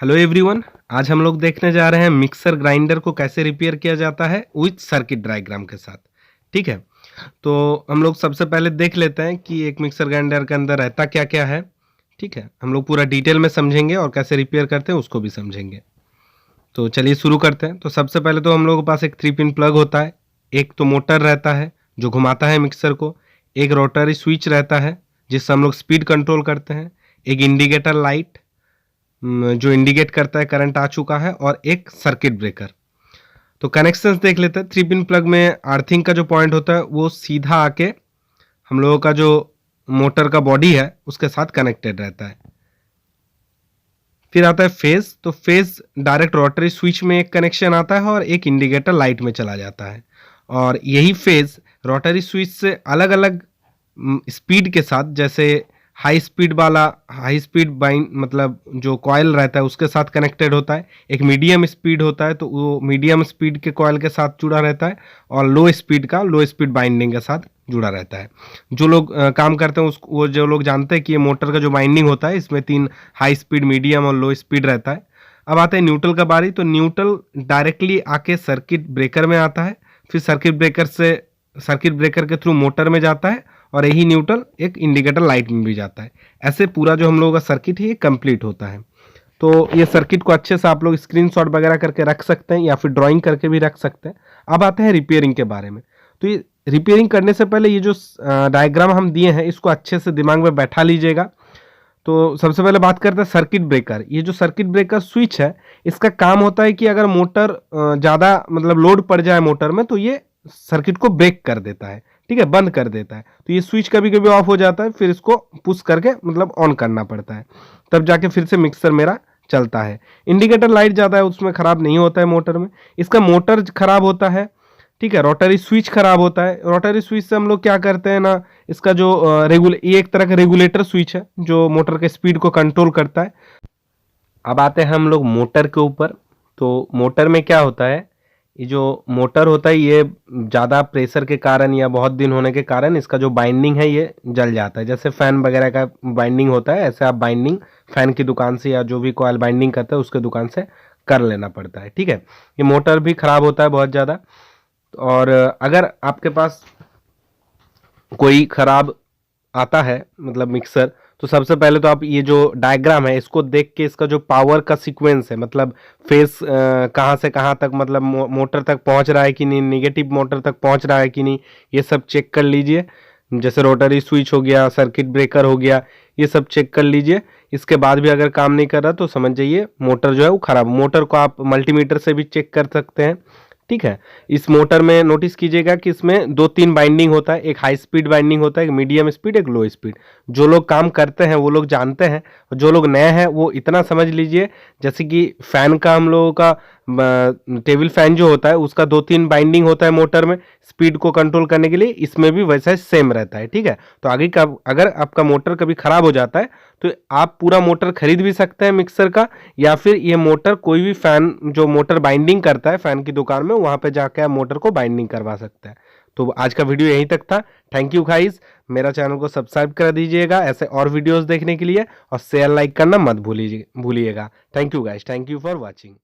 Hello everyone, आज हम लोग देखने जा रहे हैं मिक्सर ग्राइंडर को कैसे रिपेयर किया जाता है विथ सर्किट डायग्राम के साथ। ठीक है, तो हम लोग सबसे पहले देख लेते हैं कि एक मिक्सर ग्राइंडर के अंदर रहता क्या क्या है। ठीक है, हम लोग पूरा डिटेल में समझेंगे और कैसे रिपेयर करते हैं उसको भी समझेंगे। तो चलिए शुरू करते हैं। तो सबसे पहले तो हम लोगों के पास एक 3 पिन प्लग होता है, एक तो मोटर रहता है जो घुमाता है मिक्सर को, एक रोटरी स्विच रहता है जिससे हम लोग स्पीड कंट्रोल करते हैं, एक इंडिकेटर लाइट जो इंडिकेट करता है करंट आ चुका है, और एक सर्किट ब्रेकर। तो कनेक्शंस देख लेते हैं। 3 पिन प्लग में अर्थिंग का जो पॉइंट होता है वो सीधा आके हम लोगों का जो मोटर का बॉडी है उसके साथ कनेक्टेड रहता है। फिर आता है फेज। तो फेज डायरेक्ट रोटरी स्विच में एक कनेक्शन आता है और एक इंडिकेटर लाइट में चला जाता है, और यही फेज रोटरी स्विच से अलग अलग स्पीड के साथ, जैसे हाई स्पीड वाला हाई स्पीड बाइंड मतलब जो कॉयल रहता है उसके साथ कनेक्टेड होता है, एक मीडियम स्पीड होता है तो वो मीडियम स्पीड के कॉयल के साथ जुड़ा रहता है, और लो स्पीड का लो स्पीड बाइंडिंग के साथ जुड़ा रहता है। जो लोग काम करते हैं वो जो लोग जानते हैं कि ये मोटर का जो बाइंडिंग होता है इसमें 3 हाई स्पीड, मीडियम और लो स्पीड रहता है। अब आते हैं न्यूट्रल का बारी। तो न्यूट्रल डायरेक्टली आके सर्किट ब्रेकर में आता है, फिर सर्किट ब्रेकर के थ्रू मोटर में जाता है, और यही न्यूट्रल एक इंडिकेटर लाइट में भी जाता है। ऐसे पूरा जो हम लोगों का सर्किट है ये कंप्लीट होता है। तो ये सर्किट को अच्छे से आप लोग स्क्रीनशॉट वगैरह करके रख सकते हैं या फिर ड्राइंग करके भी रख सकते हैं। अब आते हैं रिपेयरिंग के बारे में। तो ये रिपेयरिंग करने से पहले ये जो डायग्राम हम दिए हैं इसको अच्छे से दिमाग में बैठा लीजिएगा। तो सबसे पहले बात करते हैं सर्किट ब्रेकर। ये जो सर्किट ब्रेकर स्विच है इसका काम होता है कि अगर मोटर ज़्यादा मतलब लोड पड़ जाए मोटर में तो ये सर्किट को ब्रेक कर देता है, ठीक है, बंद कर देता है। तो ये स्विच कभी कभी ऑफ हो जाता है, फिर इसको पुश करके मतलब ऑन करना पड़ता है, तब जाके फिर से मिक्सर मेरा चलता है। इंडिकेटर लाइट ज़्यादा है उसमें ख़राब नहीं होता है मोटर में, इसका मोटर ख़राब होता है। ठीक है, रोटरी स्विच खराब होता है। रोटरी स्विच से हम लोग क्या करते हैं ना, इसका जो ये एक तरह का रेगुलेटर स्विच है जो मोटर के स्पीड को कंट्रोल करता है। अब आते हैं हम लोग मोटर के ऊपर। तो मोटर में क्या होता है, ये जो मोटर होता है ये ज़्यादा प्रेशर के कारण या बहुत दिन होने के कारण इसका जो बाइंडिंग है ये जल जाता है। जैसे फ़ैन वगैरह का बाइंडिंग होता है ऐसे आप बाइंडिंग फ़ैन की दुकान से या जो भी कॉयल बाइंडिंग करता है उसके दुकान से कर लेना पड़ता है। ठीक है, ये मोटर भी ख़राब होता है बहुत ज़्यादा। और अगर आपके पास कोई ख़राब आता है मतलब मिक्सर, तो सबसे पहले तो आप ये जो डायग्राम है इसको देख के इसका जो पावर का सीक्वेंस है मतलब फेस कहाँ से कहाँ तक मतलब मोटर तक पहुंच रहा है कि नहीं, नेगेटिव मोटर तक पहुंच रहा है कि नहीं, ये सब चेक कर लीजिए। जैसे रोटरी स्विच हो गया, सर्किट ब्रेकर हो गया, ये सब चेक कर लीजिए। इसके बाद भी अगर काम नहीं कर रहा तो समझ जाइए मोटर जो है वो ख़राब। मोटर को आप मल्टीमीटर से भी चेक कर सकते हैं। ठीक है, इस मोटर में नोटिस कीजिएगा कि इसमें 2-3 बाइंडिंग होता है, एक हाई स्पीड बाइंडिंग होता है, एक मीडियम स्पीड, एक लो स्पीड। जो लोग काम करते हैं वो लोग जानते हैं, और जो लोग नए हैं वो इतना समझ लीजिए जैसे कि फ़ैन का हम लोगों का टेबल फैन जो होता है उसका 2-3 बाइंडिंग होता है मोटर में स्पीड को कंट्रोल करने के लिए, इसमें भी वैसा ही सेम रहता है। ठीक है, तो आगे का अगर आपका मोटर कभी ख़राब हो जाता है तो आप पूरा मोटर खरीद भी सकते हैं मिक्सर का, या फिर ये मोटर कोई भी फ़ैन जो मोटर बाइंडिंग करता है फ़ैन की दुकान में वहाँ पे जाके आप मोटर को बाइंडिंग करवा सकते हैं। तो आज का वीडियो यहीं तक था। थैंक यू गाइस, मेरा चैनल को सब्सक्राइब कर दीजिएगा ऐसे और वीडियोस देखने के लिए, और शेयर लाइक करना मत भूलिएगा। Thank you guys, thank you for watching.